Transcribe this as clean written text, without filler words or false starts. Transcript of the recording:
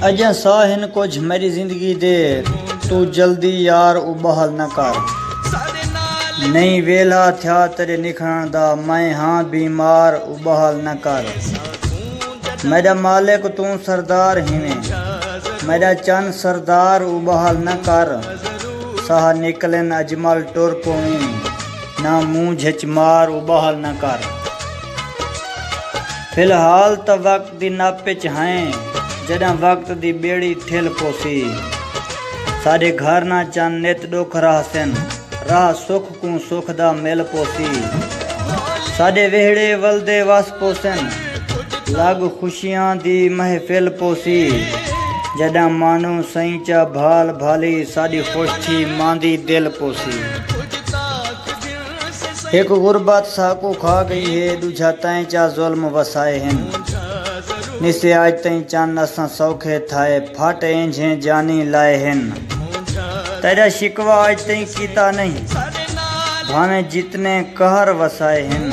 अजा साहिन कुछ मेरी जिंदगी दे तू जल्दी यार उबहल न कर। नहीं वेला थया तेरे निखरण दा मैं हाँ बीमार उबहल न कर। मेरा मालिक तू सरदार हिवें मेरा चंद सरदार उबहल न कर। साह निकलन अजमल टुर पोवी ना मुँह झच मार उबहल न कर। फिलहाल तो वक्त दी नापिच हैं जदा वक्त दी बेड़ी थिल पोसी। साडे घर ना चन नित दुख राह सन राह सुख को सुख दा मिल पोसी। साडे वेहड़े वलदे वस पोसन लग खुशियां दी महफिल पोसी। जदा मानो सही चा भाल भाली साडी खुश थी मांदी दिल पोसी। एक गुरबत साकू खा गई है दूजा तय चा जुल्म वसाए हैं। निसे आज तई चंद असा सौखे थाए फट इंझे जानी लाए हैं। तेरा शिकवा आज तई कीता नहीं भावे जितने कहर वसाए हैं।